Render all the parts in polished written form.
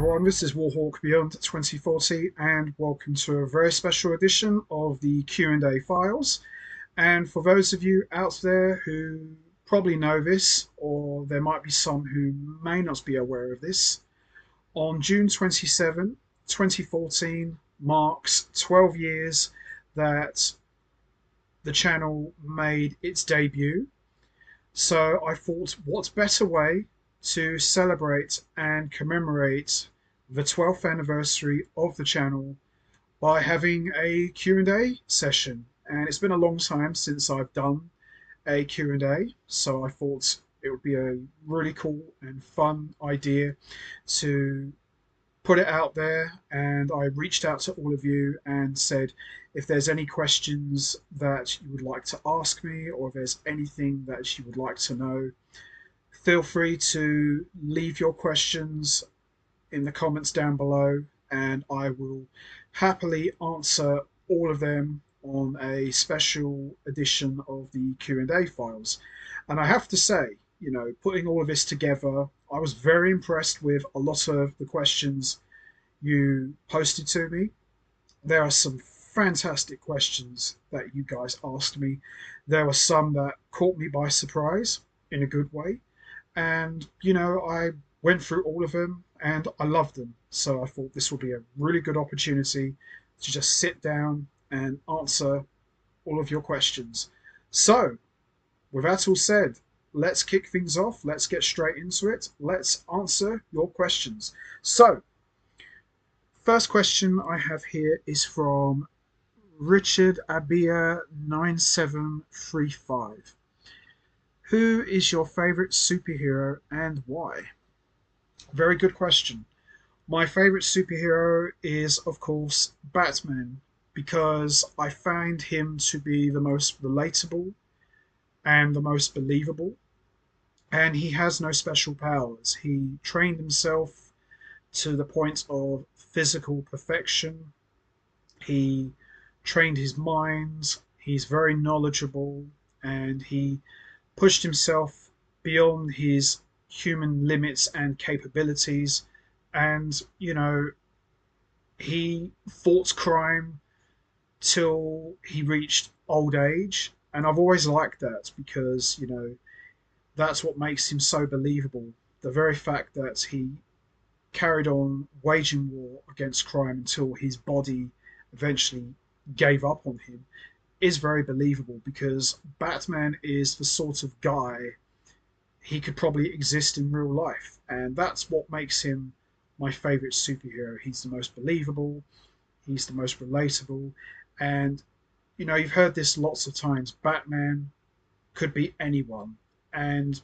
everyone, this is Warhawk Beyond 2040 and welcome to a very special edition of the Q&A files. And for those of you out there who probably know this, or there might be some who may not be aware of this, on June 27, 2014 marks 12 years that the channel made its debut. So I thought, what better way to celebrate and commemorate the 12th anniversary of the channel by having a Q&A session. And it's been a long time since I've done a Q&A, so I thought it would be a really cool and fun idea to put it out there. And I reached out to all of you and said, if there's any questions that you would like to ask me, or if there's anything that you would like to know, feel free to leave your questions in the comments down below, and I will happily answer all of them on a special edition of the Q&A files. And I have to say, putting all of this together, I was very impressed with a lot of the questions you posted to me. There are some fantastic questions that you guys asked me. There were some that caught me by surprise in a good way. And, I went through all of them and I loved them. So I thought this would be a really good opportunity to just sit down and answer all of your questions. So, with that all said, let's kick things off. Let's get straight into it. Let's answer your questions. So, first question I have here is from Richard Abia 9735. Who is your favorite superhero and why? Very good question. My favorite superhero is, of course, Batman, because I find him to be the most relatable and the most believable. And he has no special powers. He trained himself to the point of physical perfection. He trained his mind. He's very knowledgeable, and he pushed himself beyond his human limits and capabilities. And, he fought crime till he reached old age. And I've always liked that because, that's what makes him so believable. The very fact that he carried on waging war against crime until his body eventually gave up on him is very believable, because Batman is the sort of guy he could probably exist in real life, and that's what makes him my favorite superhero. He's the most believable, he's the most relatable, and you've heard this lots of times. Batman could be anyone, and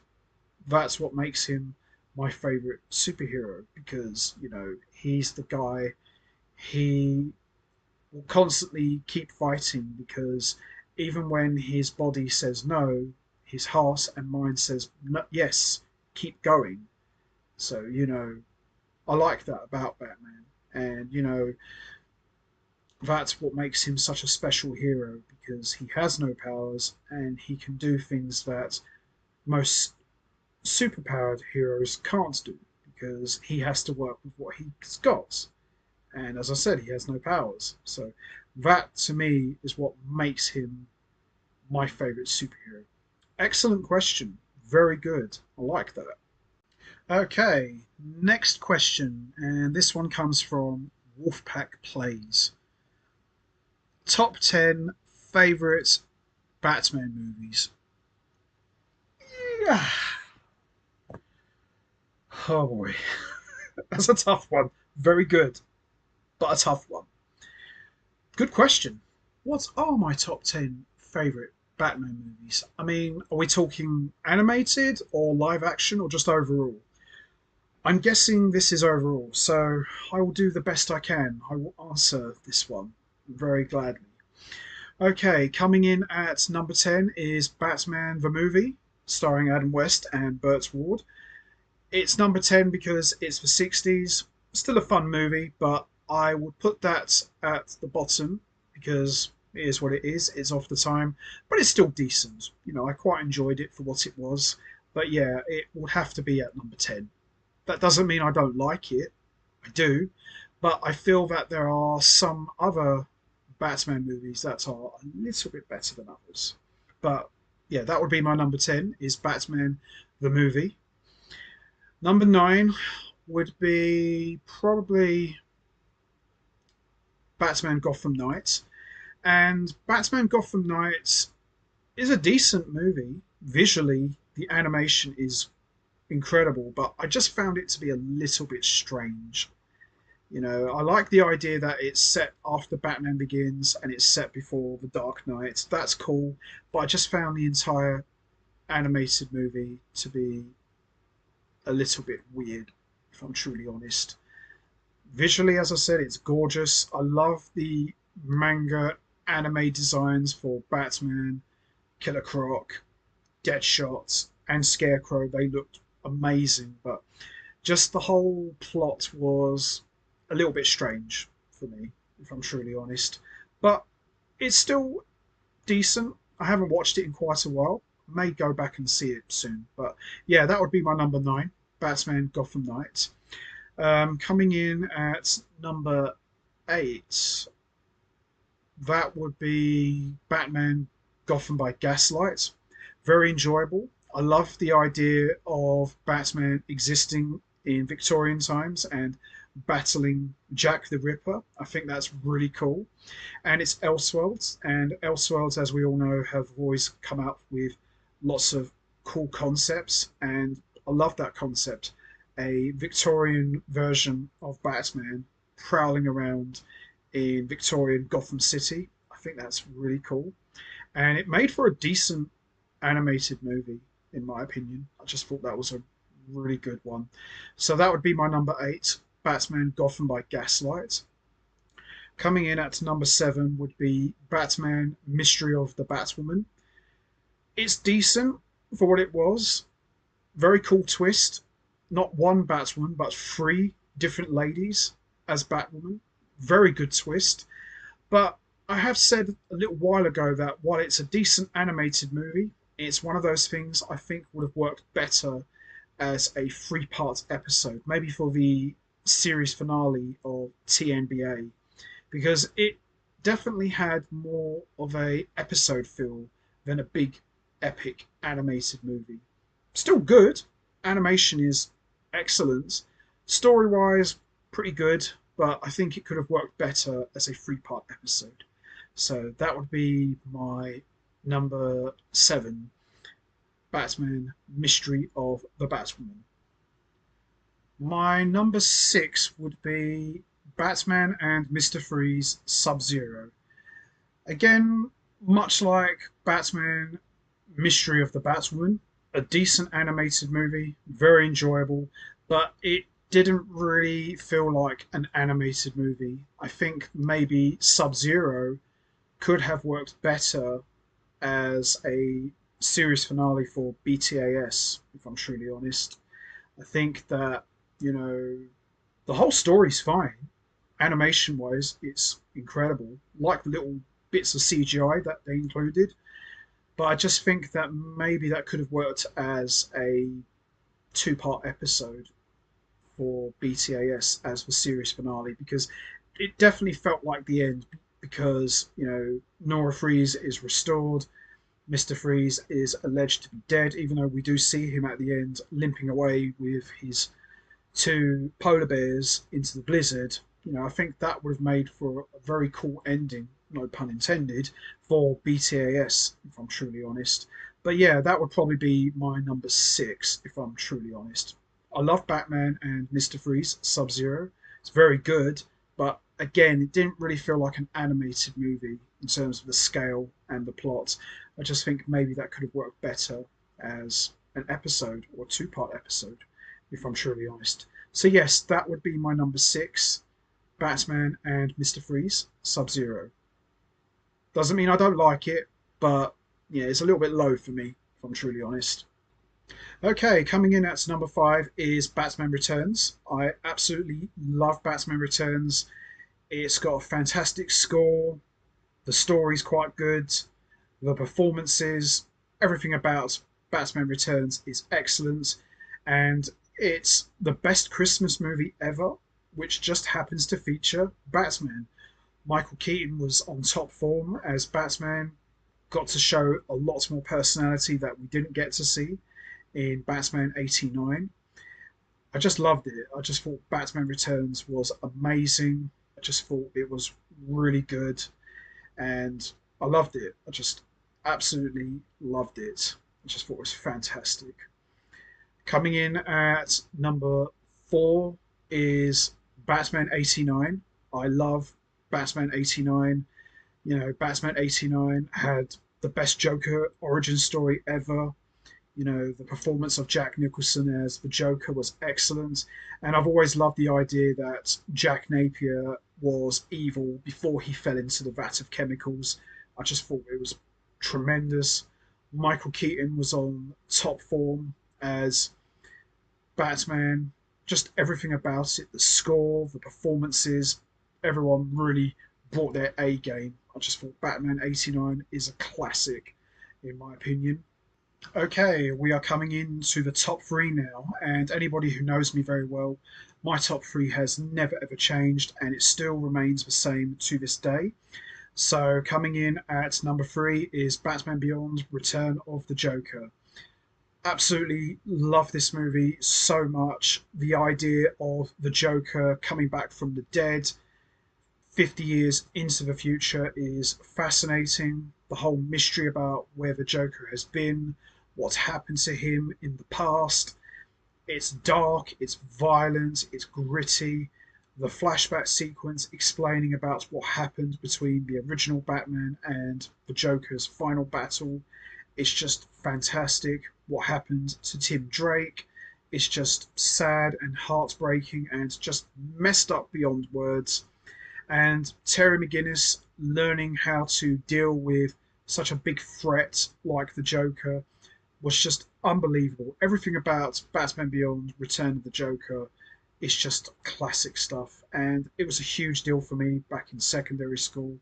that's what makes him my favorite superhero, because he's the guy. He will constantly keep fighting, because even when his body says no, his heart and mind says no, yes, keep going. So I like that about Batman, and that's what makes him such a special hero, because he has no powers and he can do things that most superpowered heroes can't do, because he has to work with what he's got. And as I said, he has no powers. So that to me is what makes him my favorite superhero. Excellent question. Very good. I like that. Okay, next question. And this one comes from Wolfpack Plays. Top 10 favorite Batman movies. Yeah. Oh boy. That's a tough one. Very good, but a tough one. Good question. What are my top 10 favourite Batman movies? I mean, are we talking animated or live action or just overall? I'm guessing this is overall, so I will do the best I can. I will answer this one very gladly. Okay, coming in at number 10 is Batman the Movie, starring Adam West and Burt Ward. It's number 10 because it's the 60s. Still a fun movie, but I would put that at the bottom because it is what it is. It's off the time, but it's still decent. I quite enjoyed it for what it was. But yeah, it would have to be at number 10. That doesn't mean I don't like it. I do, but I feel that there are some other Batman movies that are a little bit better than others. But yeah, that would be my number 10 is Batman the movie. Number 9 would be probably Batman Gotham Knights. And Batman Gotham Knights is a decent movie. Visually, the animation is incredible, but I just found it to be a little bit strange. You know, I like the idea that it's set after Batman Begins and it's set before The Dark Knight. That's cool, but I just found the entire animated movie to be a little bit weird, if I'm truly honest. Visually, as I said, it's gorgeous. I love the manga anime designs for Batman, Killer Croc, Deadshot, and Scarecrow. They looked amazing, but just the whole plot was a little bit strange for me, if I'm truly honest. But it's still decent. I haven't watched it in quite a while. May go back and see it soon. But yeah, that would be my number 9, Batman Gotham Knight. Coming in at number 8, that would be Batman Gotham by Gaslight. Very enjoyable. I love the idea of Batman existing in Victorian times and battling Jack the Ripper. I think that's really cool. And it's Elseworlds, and Elseworlds, as we all know, have always come up with lots of cool concepts, and I love that concept. A Victorian version of Batman prowling around in Victorian Gotham City. I think that's really cool. And it made for a decent animated movie, in my opinion. I just thought that was a really good one. So that would be my number 8, Batman Gotham by Gaslight. Coming in at number 7 would be Batman Mystery of the Batwoman. It's decent for what it was. Very cool twist. Not one Batwoman, but 3 different ladies as Batwoman. Very good twist. But I have said a little while ago that while it's a decent animated movie, it's one of those things I think would have worked better as a 3-part episode, maybe for the series finale of TNBA, because it definitely had more of a episode feel than a big epic animated movie. Still good. Animation is excellent. Story wise, pretty good, but I think it could have worked better as a 3-part episode. So that would be my number 7, Batman Mystery of the Batwoman. My number 6 would be Batman and Mr. Freeze Sub-Zero. Again, much like Batman Mystery of the Batwoman, a decent animated movie, very enjoyable, but it didn't really feel like an animated movie. I think maybe Sub-Zero could have worked better as a series finale for BTAS, if I'm truly honest. I think that, you know, the whole story's fine. Animation wise, it's incredible. Like the little bits of CGI that they included. But I just think that maybe that could have worked as a 2-part episode for BTAS as the series finale, because it definitely felt like the end, because, you know, Nora Freeze is restored. Mr. Freeze is alleged to be dead, even though we do see him at the end limping away with his 2 polar bears into the blizzard. You know, I think that would have made for a very cool ending, no pun intended, for BTAS, if I'm truly honest. But yeah, that would probably be my number 6, if I'm truly honest. I love Batman and Mr. Freeze Sub-Zero. It's very good, but again, it didn't really feel like an animated movie in terms of the scale and the plot. I just think maybe that could have worked better as an episode or 2-part episode, if I'm truly honest. So yes, that would be my number 6, Batman and Mr. Freeze Sub-Zero. Doesn't mean I don't like it, but yeah, it's a little bit low for me, if I'm truly honest. Okay, coming in at number 5 is Batman Returns. I absolutely love Batman Returns. It's got a fantastic score. The story's quite good. The performances, everything about Batman Returns is excellent. And it's the best Christmas movie ever. which just happens to feature Batman. Michael Keaton was on top form as Batman, got to show a lot more personality that we didn't get to see in Batman 89. I just loved it. I just thought Batman Returns was amazing. I just thought it was really good and I loved it. I just absolutely loved it. I just thought it was fantastic. Coming in at number 4 is Batman 89. I love Batman 89. You know, Batman 89 had the best Joker origin story ever. You know, the performance of Jack Nicholson as the Joker was excellent. And I've always loved the idea that Jack Napier was evil before he fell into the vat of chemicals. I just thought it was tremendous. Michael Keaton was on top form as Batman. Just everything about it, the score, the performances, everyone really brought their A game. I just thought Batman 89 is a classic, in my opinion. Okay, we are coming into the top 3 now, and anybody who knows me very well, my top 3 has never ever changed, and it still remains the same to this day. So, coming in at number 3 is Batman Beyond Return of the Joker. Absolutely love this movie so much. The idea of the Joker coming back from the dead 50 years into the future is fascinating. The whole mystery about where the Joker has been, what's happened to him in the past. It's dark, it's violent, it's gritty. The flashback sequence explaining about what happened between the original Batman and the Joker's final battle. It's just fantastic. What happened to Tim Drake? It's just sad and heartbreaking and just messed up beyond words. And Terry McGinnis learning how to deal with such a big threat like the Joker was just unbelievable. Everything about Batman Beyond Return of the Joker is just classic stuff. And it was a huge deal for me back in secondary school.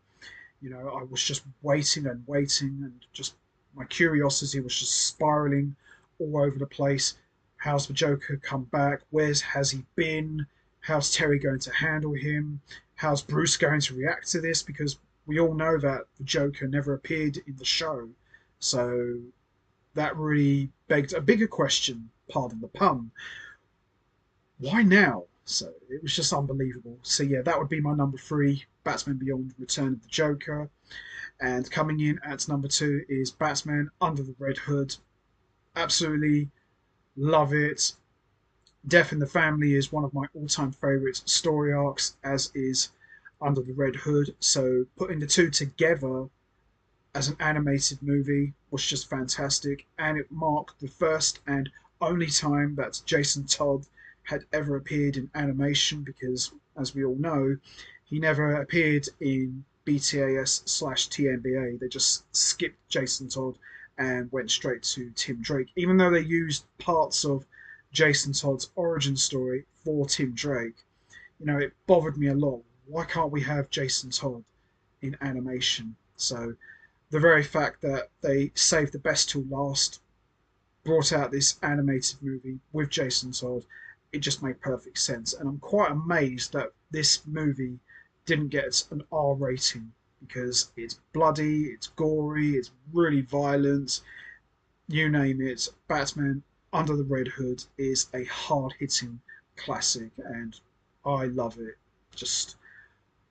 You know, I was just waiting and waiting, and just my curiosity was just spiraling all over the place. How's the Joker come back? Where's has he been? How's Terry going to handle him? How's Bruce going to react to this? Because we all know that the Joker never appeared in the show. So that really begged a bigger question, pardon the pun. Why now? So it was just unbelievable. So yeah, that would be my number 3, Batman Beyond Return of the Joker. And coming in at number 2 is Batman Under the Red Hood. Absolutely love it. Death in the Family is one of my all-time favourite story arcs, as is Under the Red Hood. So putting the two together as an animated movie was just fantastic, and it marked the first and only time that Jason Todd had ever appeared in animation, because, as we all know, he never appeared in BTAS/TNBA. They just skipped Jason Todd and went straight to Tim Drake, even though they used parts of Jason Todd's origin story for Tim Drake. You know, it bothered me a lot. Why can't we have Jason Todd in animation? So the very fact that they saved the best till last, brought out this animated movie with Jason Todd, it just made perfect sense. And I'm quite amazed that this movie didn't get an R rating, because it's bloody, it's gory, it's really violent, you name it. Batman Under the Red Hood is a hard hitting classic, and I love it. Just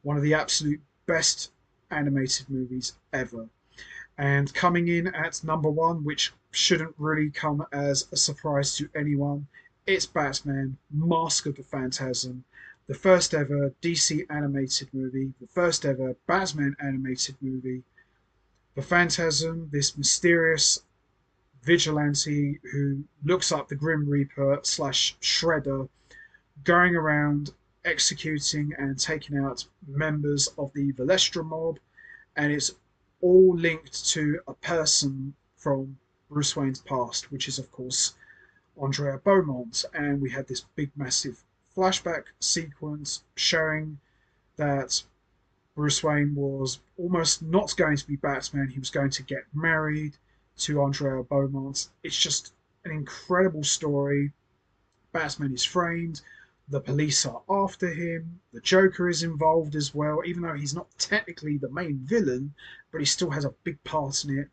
one of the absolute best animated movies ever. And coming in at number 1, which shouldn't really come as a surprise to anyone, it's Batman Mask of the Phantasm, the first ever DC animated movie, the first ever Batman animated movie. The Phantasm, this mysterious vigilante who looks up the Grim Reaper/Shredder, going around executing and taking out members of the Valestra mob, and it's all linked to a person from Bruce Wayne's past, which is, of course, Andrea Beaumont. And we had this big, massive flashback sequence showing that Bruce Wayne was almost not going to be Batman. He was going to get married to Andrea Beaumont. It's just an incredible story. Batman is framed. The police are after him. The Joker is involved as well, even though he's not technically the main villain, but he still has a big part in it.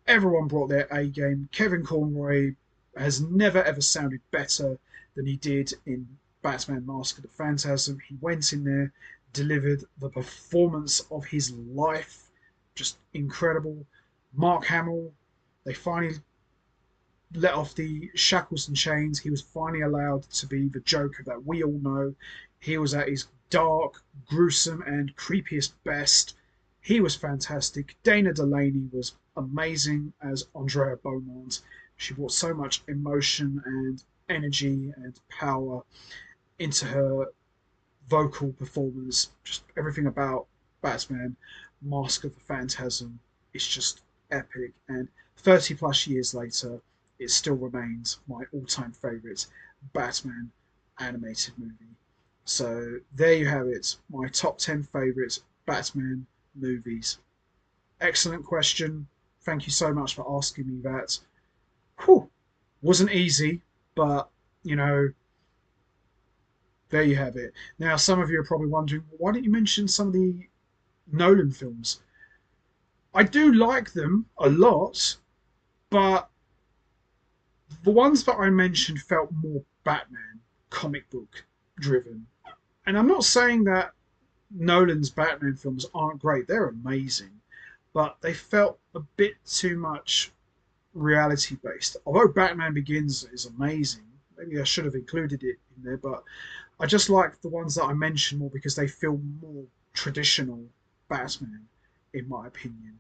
Everyone brought their A game. Kevin Conroy has never ever sounded better than he did in Batman Mask of the Phantasm. He went in there, delivered the performance of his life, just incredible. Mark Hamill, they finally let off the shackles and chains. He was finally allowed to be the Joker that we all know. He was at his dark, gruesome, and creepiest best. He was fantastic. Dana Delaney was amazing as Andrea Beaumont. She brought so much emotion and energy and power into her vocal performance. Just everything about Batman, Mask of the Phantasm is just epic. And 30 plus years later, it still remains my all time favourite Batman animated movie. So there you have it, my top 10 favourite Batman movies. Excellent question. Thank you so much for asking me that. Whew. Wasn't easy, but you know, there you have it. Now, some of you are probably wondering, why didn't you mention some of the Nolan films? I do like them a lot, but the ones that I mentioned felt more Batman comic book driven. And I'm not saying that Nolan's Batman films aren't great, they're amazing, but they felt a bit too much reality based. Although Batman Begins is amazing, maybe I should have included it in there, but I just like the ones that I mentioned more because they feel more traditional Batman, in my opinion.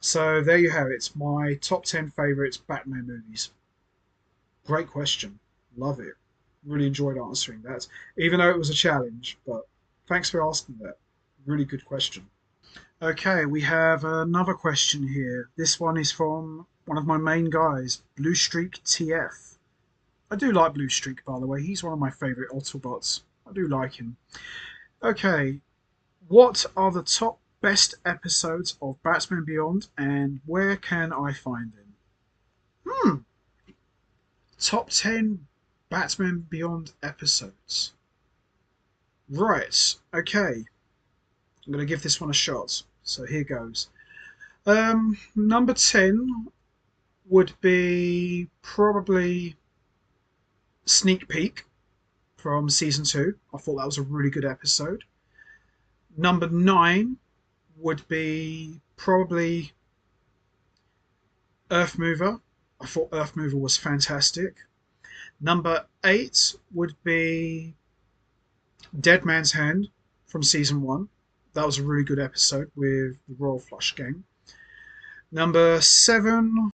So there you have it, my top 10 favourite Batman movies. Great question. Love it. Really enjoyed answering that, even though it was a challenge, but thanks for asking that. Really good question. Okay, we have another question here. This one is from one of my main guys, Blue Streak TF. I do like Blue Streak, by the way. He's one of my favourite Autobots. I do like him. Okay, what are the top best episodes of Batman Beyond and where can I find them? Hmm, top 10 Batman Beyond episodes. Right, okay. I'm going to give this one a shot. So here goes. Number 10 would be probably Sneak Peek from season 2. I thought that was a really good episode. Number 9 would be probably Earth Mover. I thought Earth Mover was fantastic. Number 8 would be Dead Man's Hand from season 1. That was a really good episode with the Royal Flush Gang. Number 7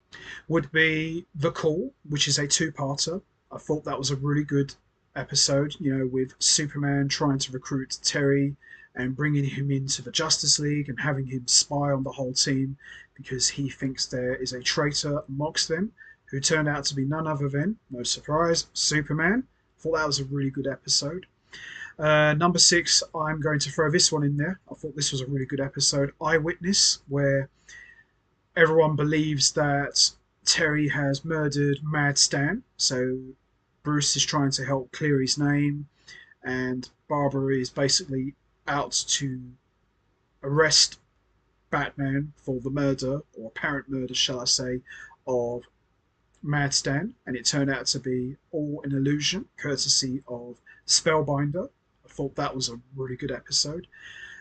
would be The Call, which is a two-parter. I thought that was a really good episode, you know, with Superman trying to recruit Terry and bringing him into the Justice League and having him spy on the whole team because he thinks there is a traitor amongst them who turned out to be none other than, no surprise, Superman. I thought that was a really good episode. Number 6, I'm going to throw this one in there. I thought this was a really good episode, Eyewitness, where everyone believes that Terry has murdered Mad Stan. So Bruce is trying to help clear his name, and Barbara is basically out to arrest Batman for the murder, or apparent murder, shall I say, of Mad Stan. And it turned out to be all an illusion, courtesy of Spellbinder. I thought that was a really good episode.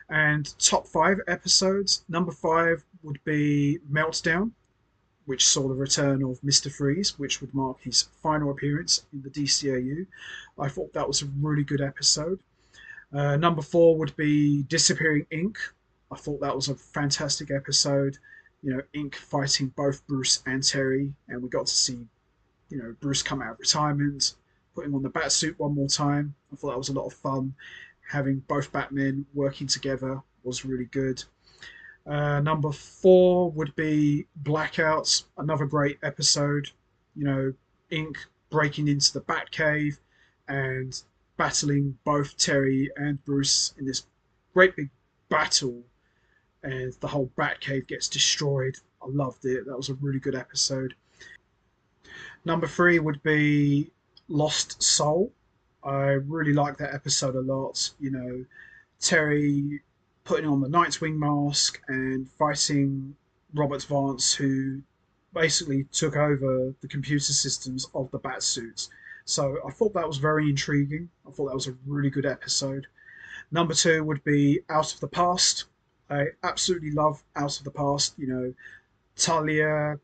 And top 5 episodes, number 5 would be Meltdown, which saw the return of Mr. Freeze, which would mark his final appearance in the DCAU. I thought that was a really good episode. Number 4 would be Disappearing Ink. I thought that was a fantastic episode. You know, Ink fighting both Bruce and Terry, and we got to see, you know, Bruce come out of retirement, putting on the Batsuit one more time. I thought that was a lot of fun. Having both Batmen working together was really good. Number 4 would be Blackouts, another great episode. You know, Ink breaking into the Batcave and battling both Terry and Bruce in this great big battle, and the whole Batcave gets destroyed. I loved it. That was a really good episode. Number 3 would be Lost Soul. I really liked that episode a lot. Terry putting on the Nightwing mask and fighting Robert Vance, who basically took over the computer systems of the Batsuits. So I thought that was very intriguing. I thought that was a really good episode. Number two would be Out of the Past. I absolutely love Out of the Past. Talia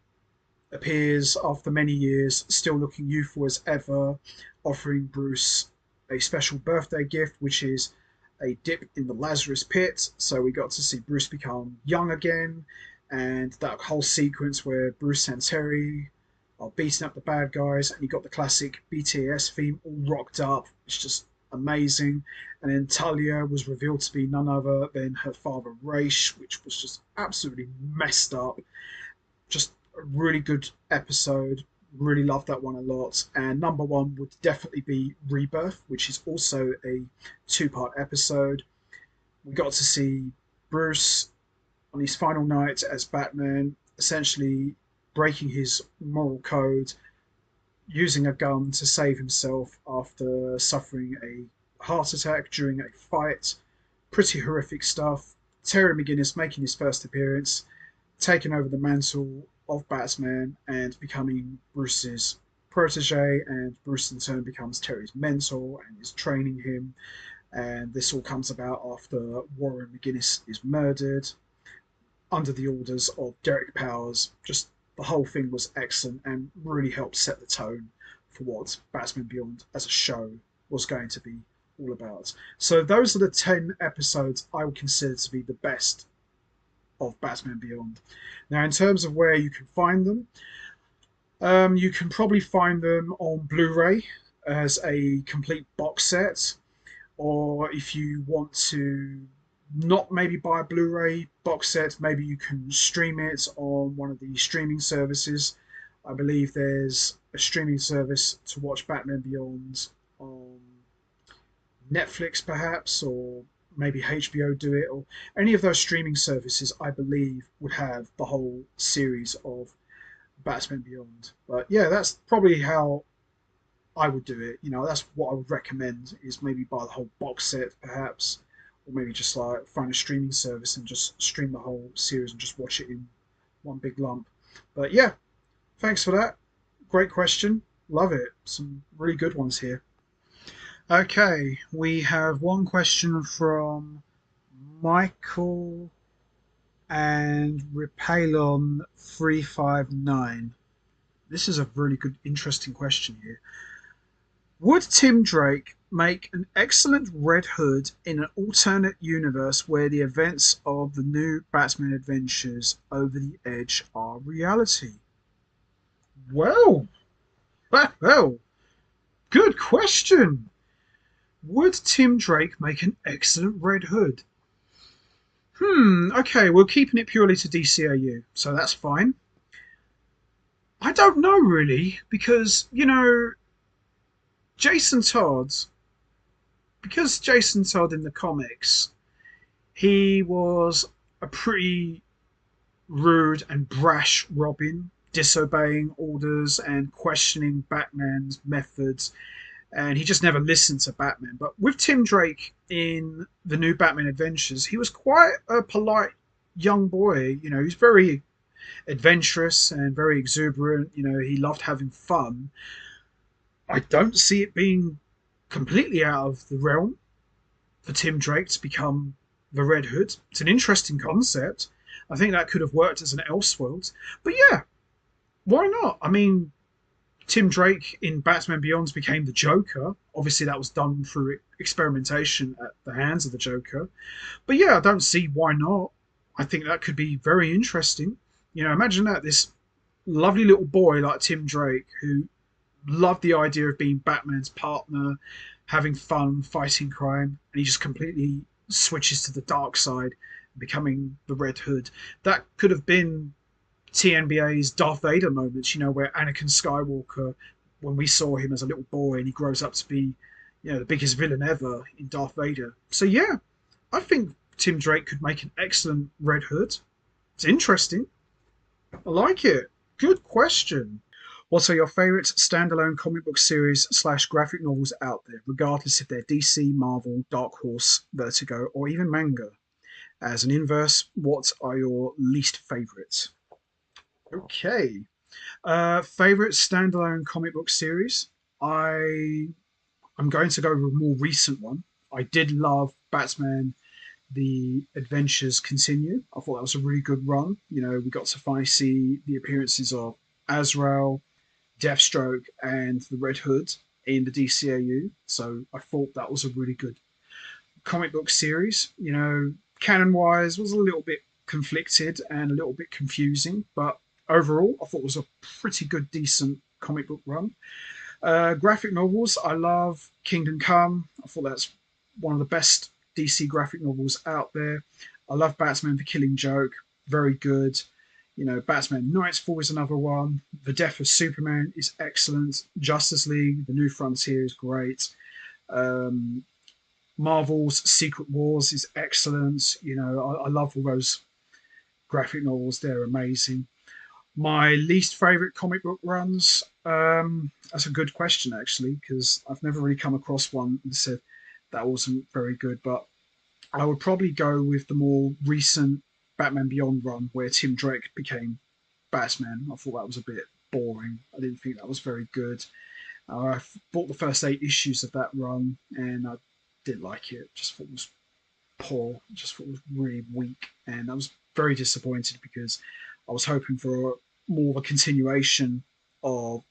appears after many years, still looking youthful as ever, offering Bruce a special birthday gift, which is a dip in the Lazarus pit. So we got to see Bruce become young again, and that whole sequence where Bruce and Terry are beating up the bad guys, and you got the classic BTS theme all rocked up. It's just amazing. And then Talia was revealed to be none other than her father Raish, which was just absolutely messed up. Just a really good episode. Really loved that one a lot. And number one would definitely be Rebirth, which is also a two-part episode. We got to see Bruce on his final night as Batman, essentially breaking his moral code, using a gun to save himself after suffering a heart attack during a fight. Pretty horrific stuff. Terry McGinnis making his first appearance, taking over the mantle of Batman and becoming Bruce's protege, and Bruce in turn becomes Terry's mentor and is training him. And this all comes about after Warren McGinnis is murdered under the orders of Derek Powers. Just the whole thing was excellent and really helped set the tone for what Batman Beyond as a show was going to be all about. So those are the 10 episodes I would consider to be the best of Batman Beyond. Now, in terms of where you can find them, you can probably find them on Blu-ray as a complete box set, or if you want to not maybe buy a Blu-ray box set, maybe you can stream it on one of the streaming services. I believe there's a streaming service to watch Batman Beyond on Netflix, perhaps, or maybe HBO do it, or any of those streaming services, I believe, would have the whole series of Batman Beyond. But yeah, that's probably how I would do it. That's what I would recommend, is maybe buy the whole box set, perhaps, or maybe just like find a streaming service and just stream the whole series and just watch it in one big lump. But yeah, thanks for that. Great question. Love it. Some really good ones here. Okay, we have one question from Michael and Repalon 359. This is a really good, interesting question here. Would Tim Drake make an excellent Red Hood in an alternate universe where the events of the new Batman adventures Over the Edge are reality? Well, well, good question. Would Tim Drake make an excellent Red Hood? Okay, we're keeping it purely to DCAU, so that's fine. I don't know really, because, Jason Todd, Jason Todd in the comics, he was a pretty rude and brash Robin, disobeying orders and questioning Batman's methods, and he just never listened to Batman. But with Tim Drake in the new Batman Adventures, he was quite a polite young boy. He's very adventurous and very exuberant. He loved having fun. I don't see it being completely out of the realm for Tim Drake to become the Red Hood. It's an interesting concept. I think that could have worked as an Elseworlds. But yeah, why not? I mean, Tim Drake in Batman Beyond became the Joker. Obviously, that was done through experimentation at the hands of the Joker. But yeah, I don't see why not. I think that could be very interesting. Imagine that, this lovely little boy like Tim Drake, who loved the idea of being Batman's partner, having fun, fighting crime, and he just completely switches to the dark side, becoming the Red Hood. That could have been TNBA's Darth Vader moments, where Anakin Skywalker, when we saw him as a little boy and he grows up to be, the biggest villain ever in Darth Vader. So yeah, I think Tim Drake could make an excellent Red Hood. It's interesting. I like it. Good question. What are your favorite standalone comic book series slash graphic novels out there, regardless if they're DC, Marvel, Dark Horse, Vertigo, or even manga? As an inverse, what are your least favorites? Okay. Favorite standalone comic book series? I I'm going to go with a more recent one. I did love Batman The Adventures Continue. I thought that was a really good run. You know, we got to finally see the appearances of Azrael, Deathstroke, and the Red Hood in the DCAU. So I thought that was a really good comic book series. You know, canon wise, was a little bit conflicted and a little bit confusing, but overall, I thought it was a pretty good, decent comic book run. Graphic novels, I love Kingdom Come. I thought that's one of the best DC graphic novels out there. I love Batman the Killing Joke, very good. You know, Batman Nightfall is another one. The Death of Superman is excellent. Justice League, The New Frontier is great. Um, Marvel's Secret Wars is excellent. You know, I love all those graphic novels. They're amazing. My least favorite comic book runs. That's a good question, actually, because I've never really come across one and said that wasn't very good. But I would probably go with the more recent Batman Beyond run where Tim Drake became Batman. I thought that was a bit boring. I didn't think that was very good. I bought the first 8 issues of that run and I didn't like it. Just thought it was poor. Just thought it was really weak, and I was very disappointed because I was hoping for more of a continuation of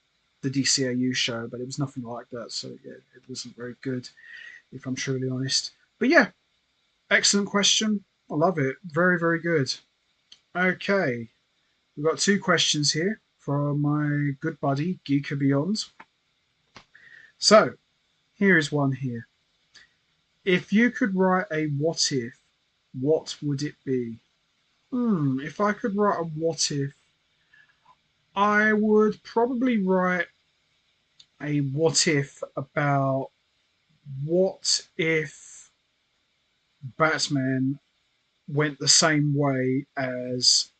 the DCAU show, but it was nothing like that. So yeah, it wasn't very good, if I'm truly honest. But yeah, excellent question. I love it. Very, very good. Okay, we've got 2 questions here from my good buddy Geeker Beyond. So here is one here. If you could write a what if, what would it be? If I could write a what if, I would probably write a what if about what if Batman went the same way as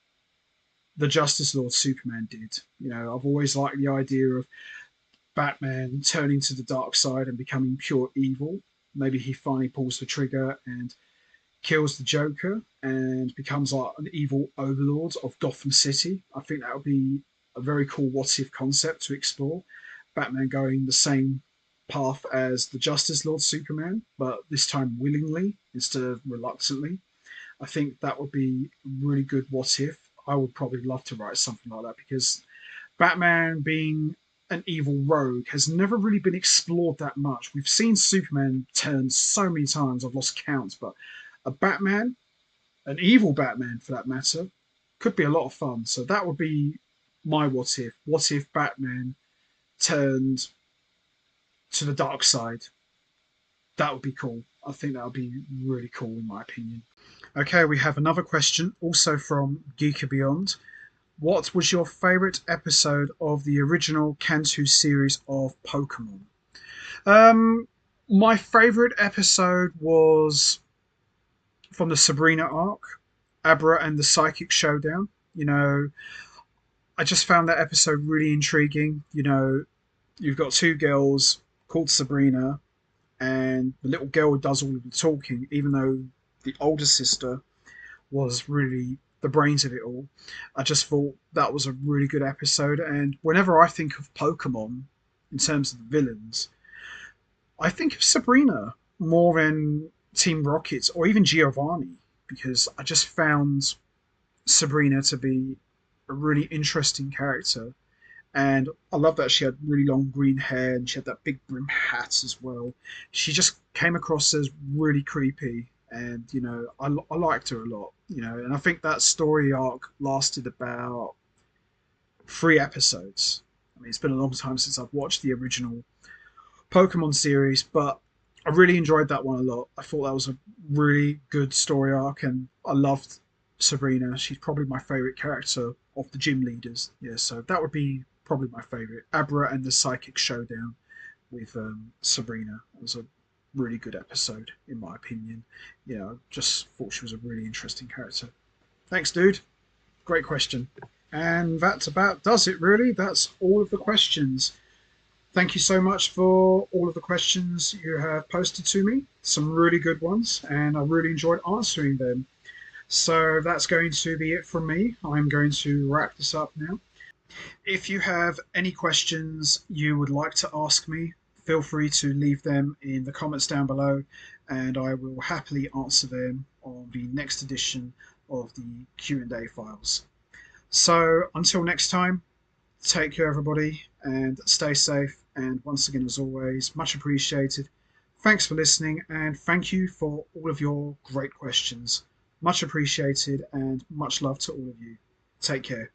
the Justice Lord Superman did. You know, I've always liked the idea of Batman turning to the dark side and becoming pure evil. Maybe he finally pulls the trigger and kills the Joker and becomes like an evil overlord of Gotham City. I think that would be a very cool what if concept to explore. Batman going the same path as the Justice Lord Superman, but this time willingly instead of reluctantly. I think that would be a really good what if. I would probably love to write something like that because Batman being an evil rogue has never really been explored that much. We've seen Superman turn so many times, I've lost count, but a Batman, an evil Batman for that matter, could be a lot of fun. So that would be my what if. What if Batman turned to the dark side? That would be cool. I think that would be really cool in my opinion. Okay, we have another question, also from Geeker Beyond. What was your favourite episode of the original Cantu series of Pokemon? Um, my favourite episode was from the Sabrina arc, Abra and the Psychic Showdown. You know, I just found that episode really intriguing. You know, you've got 2 girls called Sabrina, and the little girl does all of the talking, even though the older sister was really the brains of it all. I just thought that was a really good episode. And whenever I think of Pokemon in terms of the villains, I think of Sabrina more than Team Rocket or even Giovanni because I just found Sabrina to be a really interesting character. And I love that she had really long green hair and she had that big brim hat as well. She just came across as really creepy. And, you know, I liked her a lot, you know, and I think that story arc lasted about 3 episodes. I mean, it's been a long time since I've watched the original Pokemon series, but I really enjoyed that one a lot. I thought that was a really good story arc, and I loved Sabrina. She's probably my favorite character of the gym leaders. Yeah, so that would be probably my favorite. Abra and the Psychic Showdown with Sabrina. It was a really good episode, in my opinion. You know, just thought she was a really interesting character. Thanks, dude. Great question. And that about does it, really. That's all of the questions. Thank you so much for all of the questions you have posted to me. Some really good ones, and I really enjoyed answering them. So that's going to be it from me. I'm going to wrap this up now. If you have any questions you would like to ask me, feel free to leave them in the comments down below, and I will happily answer them on the next edition of the Q&A files. So until next time, take care, everybody, and stay safe. And once again, as always, much appreciated. Thanks for listening, and thank you for all of your great questions. Much appreciated, and much love to all of you. Take care.